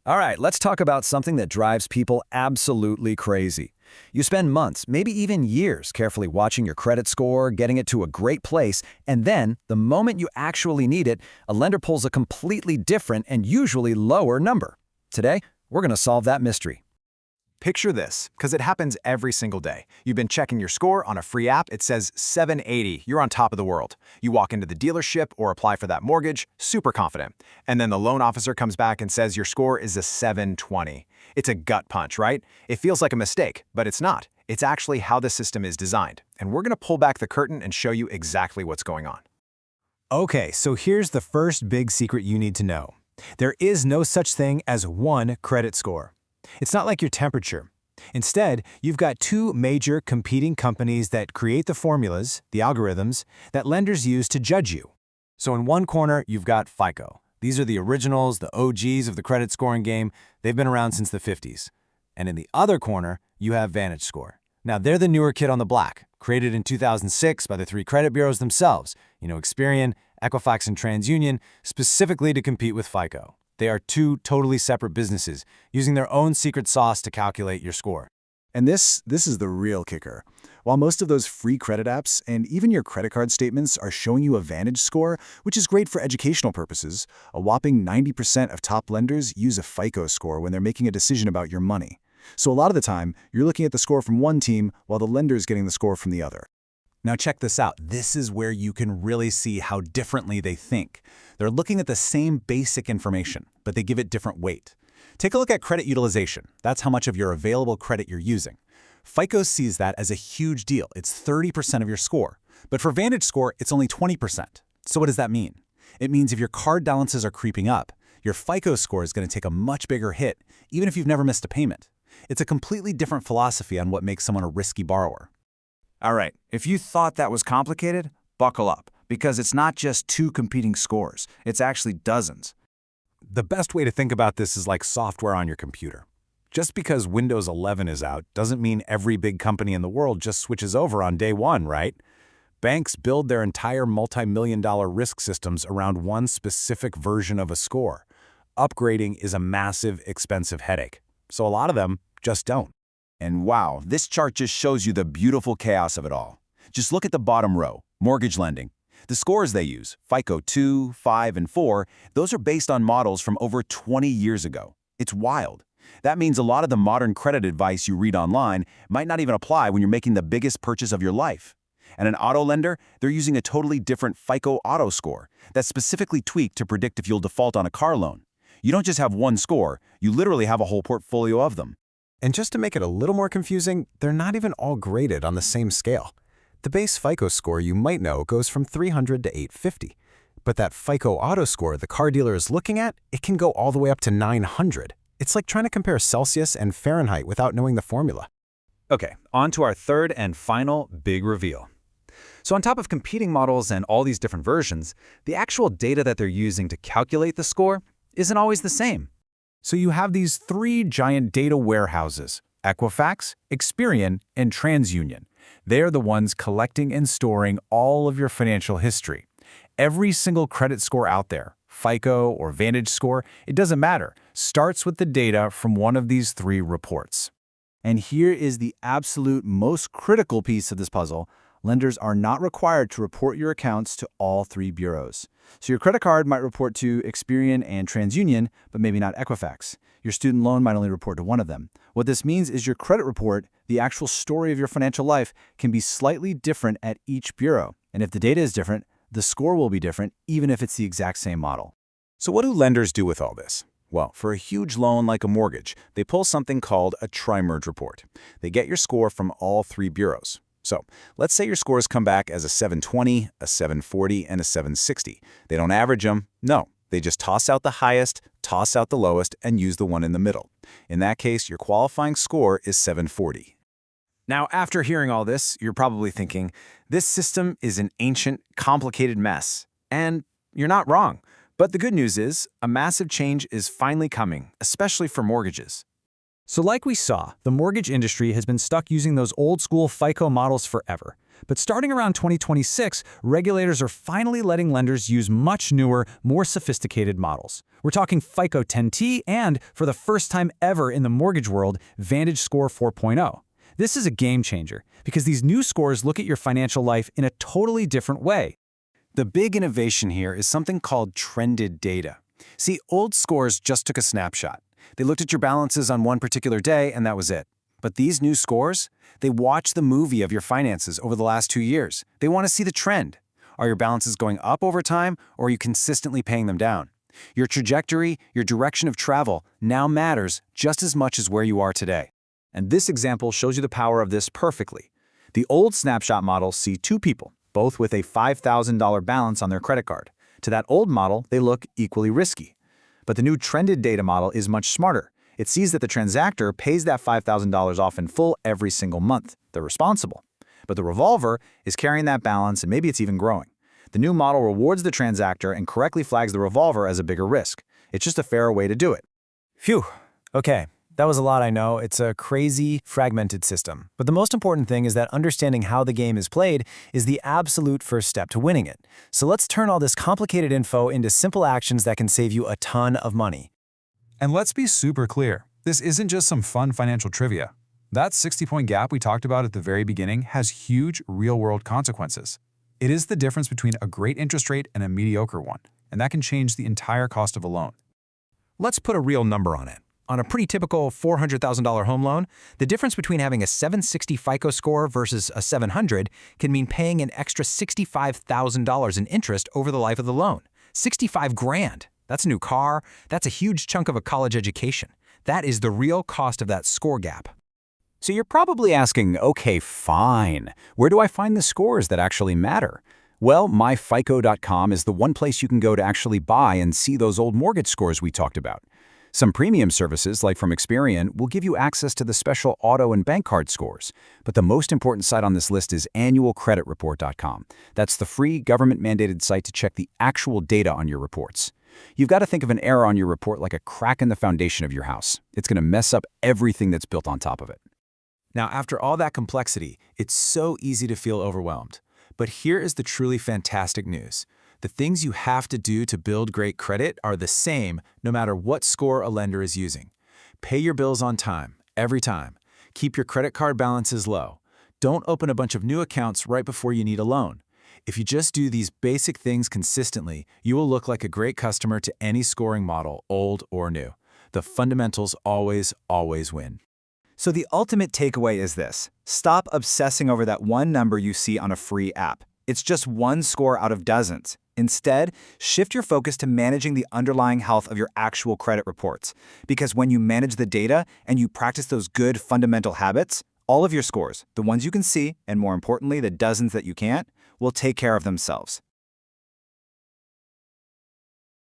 All right, let's talk about something that drives people absolutely crazy. You spend months, maybe even years, carefully watching your credit score, getting it to a great place, and then, the moment you actually need it, a lender pulls a completely different and usually lower number. Today, we're going to solve that mystery. Picture this, because it happens every single day. You've been checking your score on a free app, it says 780, you're on top of the world. You walk into the dealership or apply for that mortgage, super confident. And then the loan officer comes back and says your score is a 720. It's a gut punch, right? It feels like a mistake, but it's not. It's actually how the system is designed. And we're going to pull back the curtain and show you exactly what's going on. Okay, so here's the first big secret you need to know. There is no such thing as one credit score. It's not like your temperature. Instead, you've got two major competing companies that create the formulas, the algorithms, that lenders use to judge you. So in one corner, you've got FICO. These are the originals, the OGs of the credit scoring game. They've been around since the 50s. And in the other corner, you have VantageScore. Now, they're the newer kid on the block, created in 2006 by the three credit bureaus themselves, Experian, Equifax, and TransUnion, specifically to compete with FICO. They are two totally separate businesses, using their own secret sauce to calculate your score. And this is the real kicker. While most of those free credit apps and even your credit card statements are showing you a VantageScore, which is great for educational purposes, a whopping 90% of top lenders use a FICO score when they're making a decision about your money. So a lot of the time, you're looking at the score from one team while the lender's getting the score from the other. Now check this out. This is where you can really see how differently they think. They're looking at the same basic information, but they give it different weight. Take a look at credit utilization. That's how much of your available credit you're using. FICO sees that as a huge deal. It's 30% of your score. But for VantageScore, it's only 20%. So what does that mean? It means if your card balances are creeping up, your FICO score is going to take a much bigger hit, even if you've never missed a payment. It's a completely different philosophy on what makes someone a risky borrower. All right, if you thought that was complicated, buckle up, because it's not just two competing scores, it's actually dozens. The best way to think about this is like software on your computer. Just because Windows 11 is out doesn't mean every big company in the world just switches over on day one, right? Banks build their entire multi-million-dollar risk systems around one specific version of a score. Upgrading is a massive, expensive headache, so a lot of them just don't. And wow, this chart just shows you the beautiful chaos of it all. Just look at the bottom row, mortgage lending. The scores they use, FICO 2, 5, and 4, those are based on models from over 20 years ago. It's wild. That means a lot of the modern credit advice you read online might not even apply when you're making the biggest purchase of your life. And an auto lender, they're using a totally different FICO auto score that's specifically tweaked to predict if you'll default on a car loan. You don't just have one score, you literally have a whole portfolio of them. And just to make it a little more confusing, they're not even all graded on the same scale. The base FICO score you might know goes from 300 to 850. But that FICO auto score the car dealer is looking at, it can go all the way up to 900. It's like trying to compare Celsius and Fahrenheit without knowing the formula. Okay, on to our third and final big reveal. So on top of competing models and all these different versions, the actual data that they're using to calculate the score isn't always the same. So you have these three giant data warehouses, Equifax, Experian, and TransUnion. They're the ones collecting and storing all of your financial history. Every single credit score out there, FICO or VantageScore, it doesn't matter, starts with the data from one of these three reports. And here is the absolute most critical piece of this puzzle. Lenders are not required to report your accounts to all three bureaus. So your credit card might report to Experian and TransUnion, but maybe not Equifax. Your student loan might only report to one of them. What this means is your credit report, the actual story of your financial life, can be slightly different at each bureau. And if the data is different, the score will be different, even if it's the exact same model. So what do lenders do with all this? Well, for a huge loan like a mortgage, they pull something called a tri-merge report. They get your score from all three bureaus. So let's say your scores come back as a 720, a 740, and a 760. They don't average them. No, they just toss out the highest, toss out the lowest, and use the one in the middle. In that case, your qualifying score is 740. Now, after hearing all this, you're probably thinking, this system is an ancient, complicated mess. And you're not wrong. But the good news is, a massive change is finally coming, especially for mortgages. So like we saw, the mortgage industry has been stuck using those old-school FICO models forever. But starting around 2026, regulators are finally letting lenders use much newer, more sophisticated models. We're talking FICO 10T and, for the first time ever in the mortgage world, VantageScore 4.0. This is a game changer because these new scores look at your financial life in a totally different way. The big innovation here is something called trended data. See, old scores just took a snapshot. They looked at your balances on one particular day and that was it. But these new scores, they watch the movie of your finances over the last 2 years. They want to see the trend. Are your balances going up over time, or are you consistently paying them down? Your trajectory, your direction of travel now matters just as much as where you are today. And this example shows you the power of this perfectly. The old snapshot models see two people, both with a $5,000 balance on their credit card. To that old model, they look equally risky. But the new trended data model is much smarter. It sees that the transactor pays that $5,000 off in full every single month. They're responsible. But the revolver is carrying that balance and maybe it's even growing. The new model rewards the transactor and correctly flags the revolver as a bigger risk. It's just a fairer way to do it. Phew. Okay. That was a lot, I know. It's a crazy, fragmented system. But the most important thing is that understanding how the game is played is the absolute first step to winning it. So let's turn all this complicated info into simple actions that can save you a ton of money. And let's be super clear. This isn't just some fun financial trivia. That 60-point gap we talked about at the very beginning has huge real-world consequences. It is the difference between a great interest rate and a mediocre one, and that can change the entire cost of a loan. Let's put a real number on it. On a pretty typical $400,000 home loan, the difference between having a 760 FICO score versus a 700 can mean paying an extra $65,000 in interest over the life of the loan. 65 grand. That's a new car. That's a huge chunk of a college education. That is the real cost of that score gap. So you're probably asking, okay, fine. Where do I find the scores that actually matter? Well, myfico.com is the one place you can go to actually buy and see those old mortgage scores we talked about. Some premium services, like from Experian, will give you access to the special auto and bank card scores. But the most important site on this list is annualcreditreport.com. That's the free government-mandated site to check the actual data on your reports. You've got to think of an error on your report like a crack in the foundation of your house. It's going to mess up everything that's built on top of it. Now, after all that complexity, it's so easy to feel overwhelmed. But here is the truly fantastic news. The things you have to do to build great credit are the same no matter what score a lender is using. Pay your bills on time, every time. Keep your credit card balances low. Don't open a bunch of new accounts right before you need a loan. If you just do these basic things consistently, you will look like a great customer to any scoring model, old or new. The fundamentals always win. So the ultimate takeaway is this. Stop obsessing over that one number you see on a free app. It's just one score out of dozens. Instead, shift your focus to managing the underlying health of your actual credit reports. Because when you manage the data and you practice those good fundamental habits, all of your scores, the ones you can see, and more importantly, the dozens that you can't, will take care of themselves.